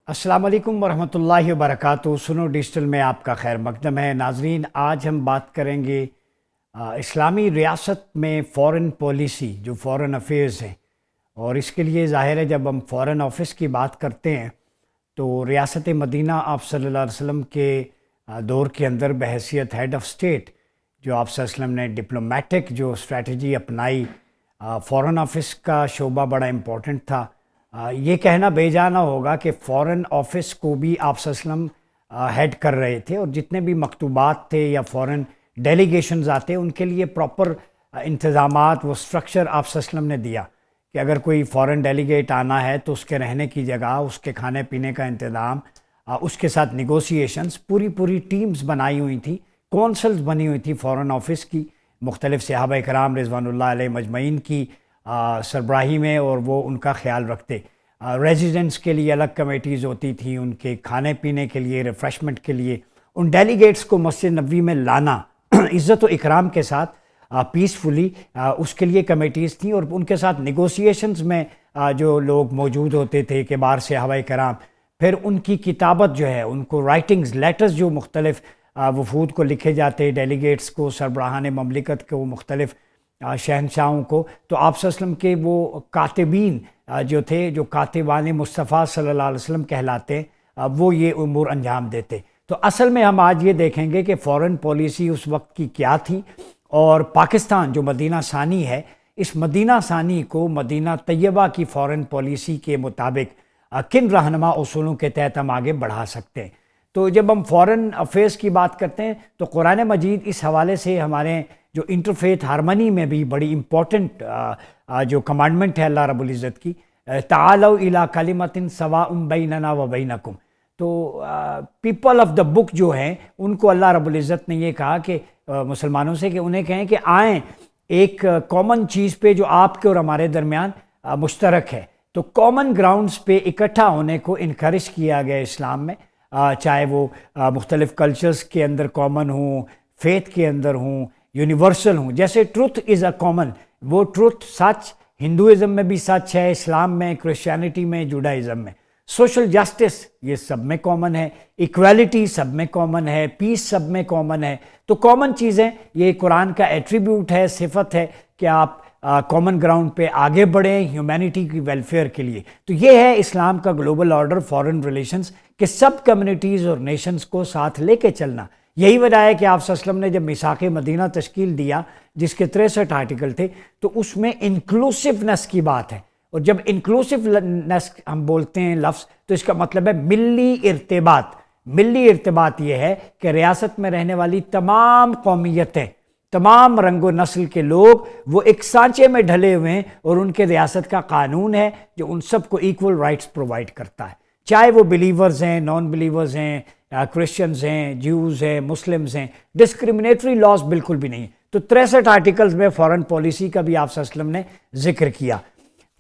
السلام علیکم ورحمۃ اللہ وبرکاتہ۔ سنو ڈیجیٹل میں آپ کا خیر مقدم ہے۔ ناظرین، آج ہم بات کریں گے اسلامی ریاست میں فورن پالیسی، جو فورن افیئرز ہیں، اور اس کے لیے ظاہر ہے جب ہم فورن آفس کی بات کرتے ہیں تو ریاست مدینہ آپ صلی اللہ علیہ وسلم کے دور کے اندر بحیثیت ہیڈ آف اسٹیٹ، جو آپ صلی اللہ علیہ وسلم نے ڈپلومیٹک جو اسٹریٹجی اپنائی، فورن آفس کا شعبہ بڑا امپورٹنٹ تھا۔ یہ کہنا بے جا نہ ہوگا کہ فورن آفس کو بھی آپ صلی اللہ علیہ وسلم ہیڈ کر رہے تھے، اور جتنے بھی مکتوبات تھے یا فورن ڈیلیگیشنز آتے ان کے لیے پراپر انتظامات و سٹرکچر آپ صلی اللہ علیہ وسلم نے دیا کہ اگر کوئی فورن ڈیلیگیٹ آنا ہے تو اس کے رہنے کی جگہ، اس کے کھانے پینے کا انتظام، اس کے ساتھ نیگوسیشنز، پوری ٹیمز بنائی ہوئی تھی، کونسلز بنی ہوئی تھی فورن آفس کی، مختلف صحابہ کرام رضوان اللہ علیہ مجمعین کی سربراہی میں، اور وہ ان کا خیال رکھتے۔ ریزیڈنٹس کے لیے الگ کمیٹیز ہوتی تھیں، ان کے کھانے پینے کے لیے، ریفریشمنٹ کے لیے، ان ڈیلیگیٹس کو مسجد نبوی میں لانا عزت و اکرام کے ساتھ، پیسفلی، اس کے لیے کمیٹیز تھیں، اور ان کے ساتھ نیگوسیشنز میں جو لوگ موجود ہوتے تھے کبار صحابہ کرام، پھر ان کی کتابت جو ہے، ان کو رائٹنگز، لیٹرز جو مختلف وفود کو لکھے جاتے، ڈیلیگیٹس کو، سربراہان مملکت کو، مختلف شہنشاہوں کو، تو آپ صلی اللہ علیہ وسلم کے وہ کاتبین جو تھے، جو کاتبان مصطفیٰ صلی اللہ علیہ وسلم کہلاتے، وہ یہ امور انجام دیتے۔ تو اصل میں ہم آج یہ دیکھیں گے کہ فورن پالیسی اس وقت کی کیا تھی، اور پاکستان جو مدینہ ثانی ہے، اس مدینہ ثانی کو مدینہ طیبہ کی فورن پالیسی کے مطابق کن رہنما اصولوں کے تحت ہم آگے بڑھا سکتے ہیں۔ تو جب ہم فورن افیئرس کی بات کرتے ہیں تو قرآن مجید اس حوالے سے ہمارے جو انٹرفیتھ ہارمنی میں بھی بڑی امپورٹنٹ جو کمانڈمنٹ ہے اللہ رب العزت کی، تعالوا الی کلمۃ سواء بیننا و بینکم، تو پیپل آف دا بک جو ہیں ان کو اللہ رب العزت نے یہ کہا کہ مسلمانوں سے کہ انہیں کہیں کہ آئیں ایک کامن چیز پہ جو آپ کے اور ہمارے درمیان مشترک ہے۔ تو کامن گراؤنڈز پہ اکٹھا ہونے کو انکریج کیا گیا اسلام میں، چاہے وہ مختلف کلچرز کے اندر کامن ہوں، فیتھ کے اندر ہوں، یونیورسل ہوں۔ جیسے ٹروتھ از اے کامن، وہ ٹروتھ سچ ہندوازم میں بھی سچ ہے، اسلام میں، کرسچینٹی میں، جوڈائزم میں۔ سوشل جسٹس یہ سب میں کامن ہے، ایکویلٹی سب میں کامن ہے، پیس سب میں کامن ہے۔ تو کامن چیزیں، یہ قرآن کا ایٹریبیوٹ ہے، صفت ہے کہ آپ کامن گراؤنڈ پہ آگے بڑھیں ہیومینٹی کی ویلفیئر کے لیے۔ تو یہ ہے اسلام کا گلوبل آرڈر فارن ریلیشنز، کہ سب کمیونٹیز اور نیشنز کو ساتھ لے کے چلنا۔ یہی وجہ ہے کہ آپ صلی اللہ علیہ وسلم نے جب میثاق مدینہ تشکیل دیا، جس کے 63 آرٹیکل تھے، تو اس میں انکلوسیونیس کی بات ہے، اور جب انکلوسیونیس ہم بولتے ہیں لفظ تو اس کا مطلب ہے ملی ارتباط۔ ملی ارتباط یہ ہے کہ ریاست میں رہنے والی تمام قومیتیں، تمام رنگ و نسل کے لوگ وہ ایک سانچے میں ڈھلے ہوئے ہیں، اور ان کے ریاست کا قانون ہے جو ان سب کو ایکول رائٹس پرووائڈ کرتا ہے، چاہے وہ بلیورز ہیں، نان بلیورز ہیں، کرسچنز ہیں، جیوز ہیں، مسلمز ہیں۔ ڈسکریمنیٹری لاز بالکل بھی نہیں۔ تو 63 آرٹیکلز میں فورن پالیسی کا بھی آپ صلی اللہ علیہ وسلم نے ذکر کیا۔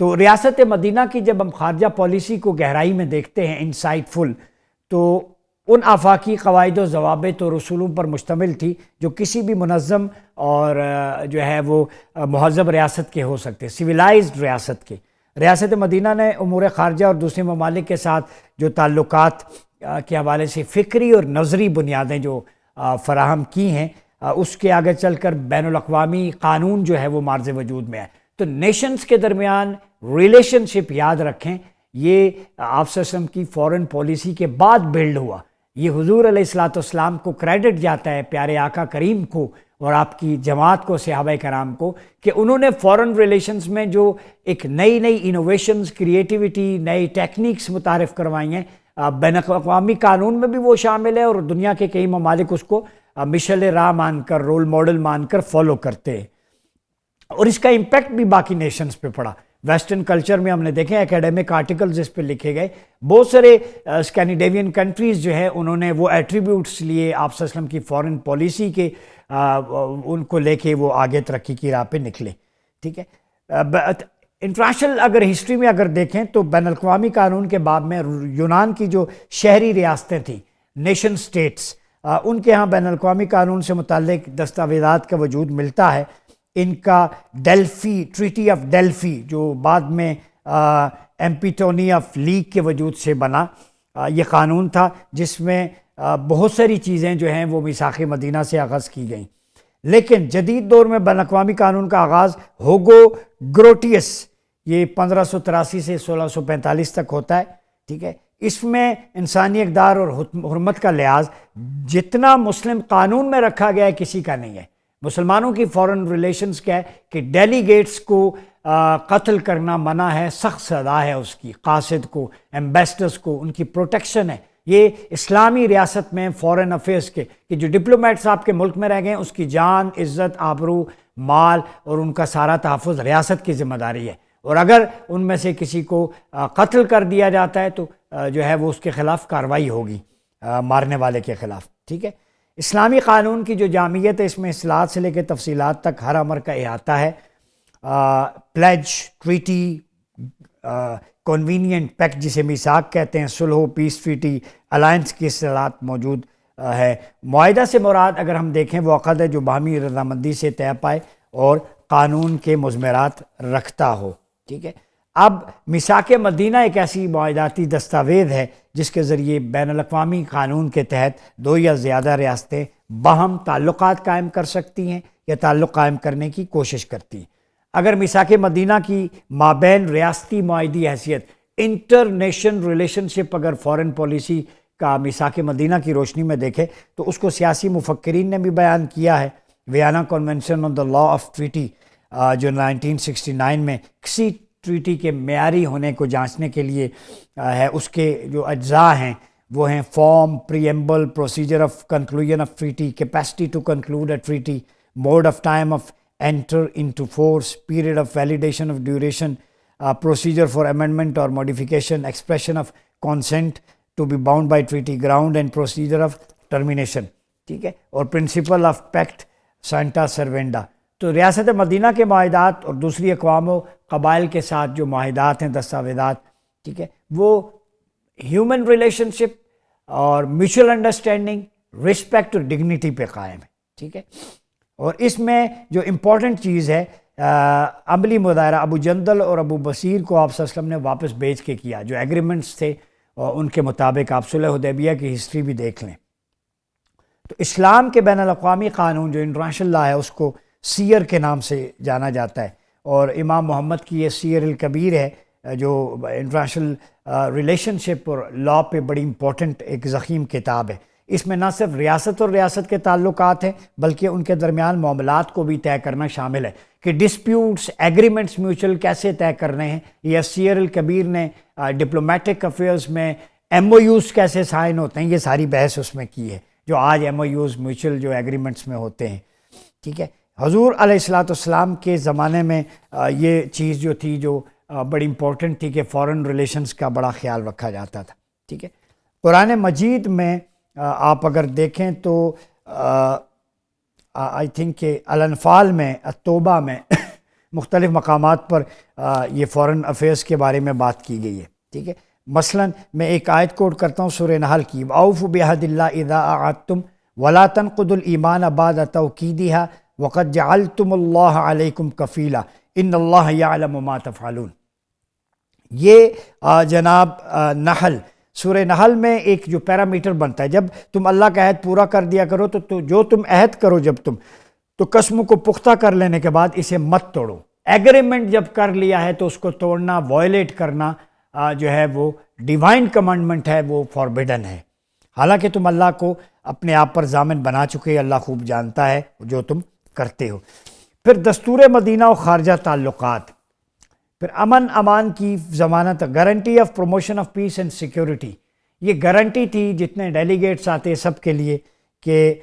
تو ریاست مدینہ کی جب ہم خارجہ پالیسی کو گہرائی میں دیکھتے ہیں، انسائٹ فل، تو ان آفاقی قواعد و ضوابط اور رسولوں پر مشتمل تھی جو کسی بھی منظم اور جو ہے وہ مہذب ریاست کے ہو سکتے، سویلائزڈ ریاست کے۔ ریاست مدینہ نے امور خارجہ اور دوسرے ممالک کے ساتھ جو تعلقات کے حوالے سے فکری اور نظری بنیادیں جو فراہم کی ہیں، اس کے آگے چل کر بین الاقوامی قانون جو ہے وہ مارز وجود میں ہے۔ تو نیشنز کے درمیان ریلیشن شپ، یاد رکھیں، یہ آپ صلی اللہ علیہ وسلم کی فورن پالیسی کے بعد بلڈ ہوا۔ یہ حضور علیہ الصلوۃ والسلام کو کریڈٹ جاتا ہے، پیارے آقا کریم کو اور آپ کی جماعت کو، صحابہ کرام کو، کہ انہوں نے فورن ریلیشنز میں جو ایک نئی انوویشنز، کریٹیوٹی، نئی ٹیکنیکس متعارف کروائی ہیں، بین الاقوامی قانون میں بھی وہ شامل ہے، اور دنیا کے کئی ممالک اس کو مشعل راہ مان کر، رول ماڈل مان کر فالو کرتے ہیں، اور اس کا امپیکٹ بھی باقی نیشنز پہ پڑا۔ ویسٹرن کلچر میں ہم نے دیکھے ایکیڈیمک آرٹیکلز اس پہ لکھے گئے، بہت سارے اسکینڈینیوین کنٹریز جو ہیں انہوں نے وہ ایٹریبیوٹس لیے آپ صلی اللہ علیہ وسلم کی فورن پالیسی کے، ان کو لے کے وہ آگے ترقی کی راہ پہ نکلے۔ ٹھیک ہے، انٹرنیشنل اگر ہسٹری میں اگر دیکھیں تو بین الاقوامی قانون کے باب میں یونان کی جو شہری ریاستیں تھیں، نیشن سٹیٹس، ان کے ہاں بین الاقوامی قانون سے متعلق دستاویزات کا وجود ملتا ہے۔ ان کا ڈیلفی، ٹریٹی آف ڈیلفی، جو بعد میں ایمپیٹونی آف لیگ کے وجود سے بنا، یہ قانون تھا جس میں بہت ساری چیزیں جو ہیں وہ میثاق مدینہ سے آغاز کی گئیں. لیکن جدید دور میں بین الاقوامی قانون کا آغاز ہوگو گروٹیس، یہ 1583 سے 1645 تک ہوتا ہے. ٹھیک ہے، اس میں انسانی اقدار اور حرمت کا لحاظ جتنا مسلم قانون میں رکھا گیا ہے کسی کا نہیں ہے. مسلمانوں کی فورن ریلیشنز کیا ہے کہ ڈیلیگیٹس کو قتل کرنا منع ہے، سخت سزا ہے اس کی، قاصد کو، ایمبیسڈرز کو ان کی پروٹیکشن ہے. یہ اسلامی ریاست میں فورن افیئرس کے کہ جو ڈپلومیٹس آپ کے ملک میں رہ گئے ہیں اس کی جان، عزت، آبرو، مال اور ان کا سارا تحفظ ریاست کی ذمہ داری ہے. اور اگر ان میں سے کسی کو قتل کر دیا جاتا ہے تو جو ہے وہ اس کے خلاف کارروائی ہوگی، مارنے والے کے خلاف. ٹھیک ہے، اسلامی قانون کی جو جامعیت ہے اس میں اصلاحات سے لے کے تفصیلات تک ہر امر کا احاطہ ہے. پلیج، ٹریٹی، کنوینینٹ پیکٹ جسے میثاق کہتے ہیں، صلح، پیس ٹریٹی، الائنس کی اصطلاحات موجود ہے. معاہدہ سے مراد اگر ہم دیکھیں وہ عقد ہے جو باہمی رضامندی سے طے پائے اور قانون کے مضمرات رکھتا ہو. ٹھیک ہے، اب میثاق مدینہ ایک ایسی معاہداتی دستاویز ہے جس کے ذریعے بین الاقوامی قانون کے تحت دو یا زیادہ ریاستیں باہم تعلقات قائم کر سکتی ہیں یا تعلق قائم کرنے کی کوشش کرتی ہیں. اگر میثاق مدینہ کی مابین ریاستی معاہدی حیثیت انٹرنیشنل ریلیشن شپ اگر فارن پالیسی کا میثاق مدینہ کی روشنی میں دیکھے تو اس کو سیاسی مفکرین نے بھی بیان کیا ہے. Vienna convention on the law of treaty جو 1969 میں کسی ٹریٹی کے معیاری ہونے کو جانچنے کے لیے ہے، اس کے جو اجزاء ہیں وہ ہیں form, preamble, procedure of conclusion of treaty, capacity to conclude a treaty, mode of time of enter into force, period of validation of duration, procedure for amendment or modification, expression of consent to be bound by treaty ground and procedure of termination. ٹھیک ہے، اور principle of pact santa servanda. تو ریاست مدینہ کے معاہدات اور دوسری اقوام و قبائل کے ساتھ جو معاہدات ہیں، دستاویزات، ٹھیک ہے، وہ ہیومن ریلیشن شپ اور میوچل انڈرسٹینڈنگ، رسپیکٹ اور ڈگنیٹی پہ قائم ہے. ٹھیک ہے، اور اس میں جو امپورٹنٹ چیز ہے عملی مظاہرہ ابو جندل اور ابو بصیر کو آپ صلی اللہ علیہ وسلم نے واپس بھیج کے کیا، جو ایگریمنٹس تھے اور ان کے مطابق آپ صلح حدیبیہ کی ہسٹری بھی دیکھ لیں. تو اسلام کے بین الاقوامی قانون جو انٹرنیشنل لا ہے اس کو سیر کے نام سے جانا جاتا ہے، اور امام محمد کی یہ سیر الکبیر ہے جو انٹرنیشنل ریلیشن شپ اور لا پہ بڑی امپورٹنٹ ایک ضخیم کتاب ہے. اس میں نہ صرف ریاست اور ریاست کے تعلقات ہیں بلکہ ان کے درمیان معاملات کو بھی طے کرنا شامل ہے کہ ڈسپیوٹس، ایگریمنٹس میوچل کیسے طے کرنے ہیں. یہ سیر الکبیر نے ڈپلومیٹک افیئرز میں ایم او یوز کیسے سائن ہوتے ہیں، یہ ساری بحث اس میں کی ہے جو آج ایم او یوز میوچل جو ایگریمنٹس میں ہوتے ہیں. ٹھیک ہے، حضور علیہ السلام کے زمانے میں یہ چیز جو تھی جو بڑی امپورٹنٹ تھی کہ فارن ریلیشنز کا بڑا خیال رکھا جاتا تھا. ٹھیک ہے، قرآن مجید میں آپ اگر دیکھیں تو آئی تھنک کہ الانفال میں، التوبہ میں مختلف مقامات پر یہ فارن افیئرس کے بارے میں بات کی گئی ہے. ٹھیک ہے، مثلا میں ایک آیت کوٹ کرتا ہوں سورہ نحل کی، وَأَوْفُوا بِعَهْدِ اللَّهِ إِذَا أَعَدتُّمْ وَلَا تَنقُضُوا الْإِيمَانَ بَعْدَ تَوْكِيدِهَا وَقَدْ جَعَلْتُمُ اللَّهَ عَلَيْكُمْ كَفِيلًا إِنَّ اللَّهَ يَعْلَمُ مَا تَفْعَلُونَ. یہ جناب نحل، سورہ نحل میں ایک جو پیرامیٹر بنتا ہے، جب تم اللہ کا عہد پورا کر دیا کرو تو جو تم عہد کرو جب تم تو قسموں کو پختہ کر لینے کے بعد اسے مت توڑو. ایگریمنٹ جب کر لیا ہے تو اس کو توڑنا، وائلیٹ کرنا جو ہے وہ ڈیوائن کمانڈمنٹ ہے، وہ فاربیڈن ہے. حالانکہ تم اللہ کو اپنے آپ پر ضامن بنا چکے، اللہ خوب جانتا ہے جو تم کرتے ہو. پھر دستور مدینہ و خارجہ تعلقات، پھر امن امان کی ضمانت، guarantee of promotion of peace and security. یہ گارنٹی تھی جتنے ڈیلیگیٹس آتے سب کے لیے کہ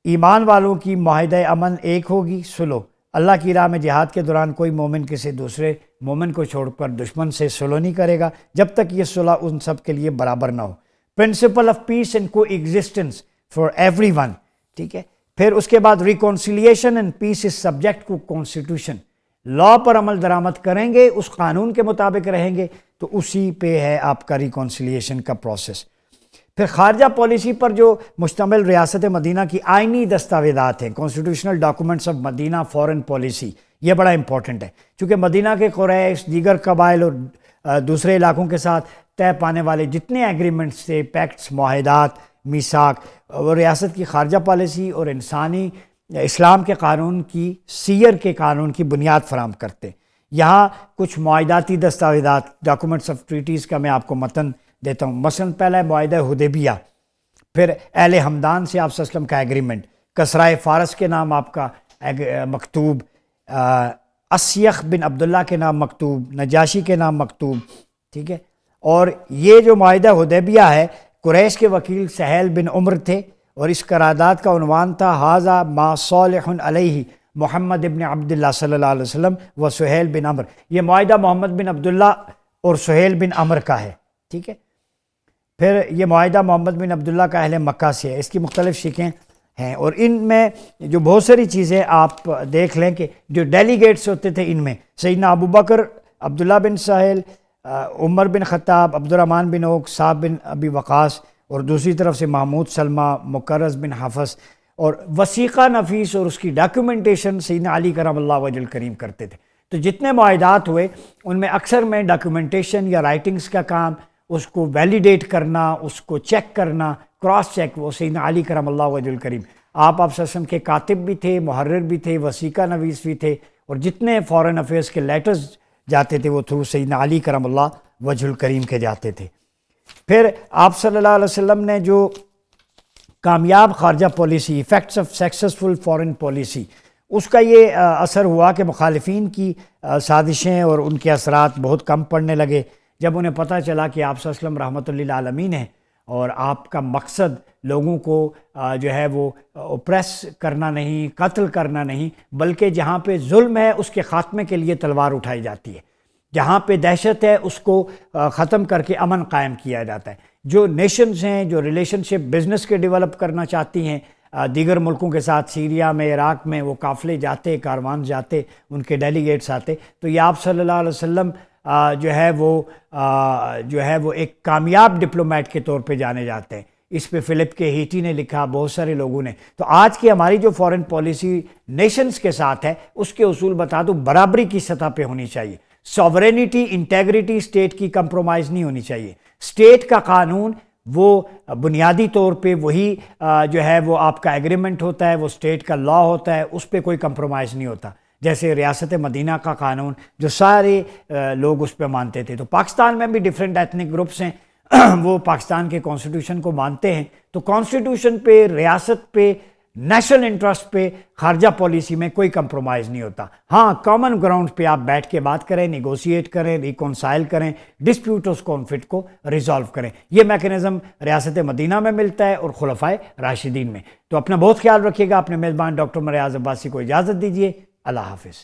ایمان والوں کی معاہدہ امن ایک ہوگی، صلح. اللہ کی راہ میں جہاد کے دوران کوئی مومن کسی دوسرے مومن کو چھوڑ کر دشمن سے صلح نہیں کرے گا جب تک یہ صلح ان سب کے لیے برابر نہ ہو. Principle of peace and coexistence for everyone. ٹھیک ہے، پھر اس کے بعد reconciliation and peace is subject to constitution. Law پر عمل درآمد کریں گے، اس قانون کے مطابق رہیں گے تو اسی پہ ہے آپ کا ریکونسیلیشن کا پروسیس. پھر خارجہ پالیسی پر جو مشتمل ریاست مدینہ کی آئینی دستاویزات ہیں، constitutional documents of Medina foreign policy, یہ بڑا امپورٹنٹ ہے چونکہ مدینہ کے قریش، دیگر قبائل اور دوسرے علاقوں کے ساتھ طے پانے والے جتنے ایگریمنٹس تھے، پیکٹس، معاہدات، میثاق، اور ریاست کی خارجہ پالیسی اور انسانی اسلام کے قانون کی، سیر کے قانون کی بنیاد فراہم کرتے۔ یہاں کچھ معاہداتی دستاویزات، ڈاکومنٹس آف ٹریٹیز کا میں آپ کو متن دیتا ہوں۔ مثلا پہلا ہے معاہدہ حدیبیہ، پھر اہل ہمدان سے آپ صلی اللہ علیہ وسلم کا ایگریمنٹ، کسرائے فارس کے نام آپ کا مکتوب، اسیخ بن عبداللہ کے نام مکتوب، نجاشی کے نام مکتوب، ٹھیک ہے۔ اور یہ جو معاہدہ حدیبیہ ہے، قریش کے وکیل سہیل بن عمر تھے، اور اس قرارداد کا عنوان تھا ھذا ما صالح علیہ محمد بن عبداللہ صلی اللہ علیہ وسلم و سہیل بن عمر۔ یہ معاہدہ محمد بن عبداللہ اور سہیل بن عمر کا ہے، ٹھیک ہے۔ پھر یہ معاہدہ محمد بن عبداللہ کا اہل مکہ سے ہے، اس کی مختلف شکیں ہیں، اور ان میں جو بہت ساری چیزیں آپ دیکھ لیں کہ جو ڈیلیگیٹس ہوتے تھے، ان میں سیدنا ابو بکر، عبداللہ بن سہیل، عمر بن خطاب، عبد الرحمن بن عوف، صعب بن ابی وقاص، اور دوسری طرف سے محمود سلمہ، مکرز بن حفص، اور وثیقہ نفیس اور اس کی ڈاکیومنٹیشن سیدنا علی کرم اللہ وجہ الکریم کرتے تھے۔ تو جتنے معاہدات ہوئے ان میں اکثر میں ڈاکیومنٹیشن یا رائٹنگز کا کام، اس کو ویلیڈیٹ کرنا، اس کو چیک کرنا، کراس چیک، وہ سیدنا علی کرم اللہ وجہ الکریم۔ آپ صلی اللہ علیہ وسلم کے کاتب بھی تھے، محرر بھی تھے، وثیقہ نویس بھی تھے، اور جتنے فارن افیئرس کے لیٹرز جاتے تھے وہ تھرو سیدنا علی کرم اللہ وجہ الکریم کے جاتے تھے۔ پھر آپ صلی اللہ علیہ وسلم نے جو کامیاب خارجہ policy, effects of successful foreign policy, اس کا یہ اثر ہوا کہ مخالفین کی سازشیں اور ان کے اثرات بہت کم پڑنے لگے جب انہیں پتہ چلا کہ آپ صلی اللہ علیہ وسلم رحمۃ اللہ للعالمین ہیں، اور آپ کا مقصد لوگوں کو جو ہے وہ اوپریس کرنا نہیں، قتل کرنا نہیں، بلکہ جہاں پہ ظلم ہے اس کے خاتمے کے لیے تلوار اٹھائی جاتی ہے، جہاں پہ دہشت ہے اس کو ختم کر کے امن قائم کیا جاتا ہے۔ جو نیشنز ہیں جو ریلیشن شپ بزنس کے ڈیولپ کرنا چاہتی ہیں دیگر ملکوں کے ساتھ، سیریا میں، عراق میں، وہ قافلے جاتے، کاروان جاتے، ان کے ڈیلیگیٹس آتے، تو یہ آپ صلی اللہ علیہ وسلم جو ہے وہ ایک کامیاب ڈپلومیٹ کے طور پہ جانے جاتے ہیں۔ اس پہ فلپ کے ہیٹی نے لکھا، بہت سارے لوگوں نے۔ تو آج کی ہماری جو فارن پالیسی نیشنز کے ساتھ ہے، اس کے اصول بتا دوں، برابری کی سطح پہ ہونی چاہیے، ساورینٹی، انٹیگریٹی اسٹیٹ کی کمپرومائز نہیں ہونی چاہیے۔ اسٹیٹ کا قانون وہ بنیادی طور پہ وہی جو ہے وہ آپ کا ایگریمنٹ ہوتا ہے، وہ اسٹیٹ کا لا ہوتا ہے، اس پہ کوئی کمپرومائز نہیں ہوتا۔ جیسے ریاست مدینہ کا قانون جو سارے لوگ اس پہ مانتے تھے، تو پاکستان میں بھی ڈیفرنٹ ایتھنک گروپس ہیں، وہ پاکستان کے کانسٹیٹیوشن کو مانتے ہیں، تو کانسٹیٹیوشن پہ، ریاست پہ، نیشنل انٹرسٹ پہ خارجہ پالیسی میں کوئی کمپرومائز نہیں ہوتا۔ ہاں، کامن گراؤنڈ پہ آپ بیٹھ کے بات کریں، نیگوشیٹ کریں، ریکونسائل کریں، ڈسپیوٹس کانفلکٹ کو ریزالو کریں۔ یہ میکنزم ریاست مدینہ میں ملتا ہے اور خلفائے راشدین میں۔ تو اپنا بہت خیال رکھیے گا۔ اپنے میزبان ڈاکٹر مریاض عباسی کو اجازت دیجیے۔ اللہ حافظ۔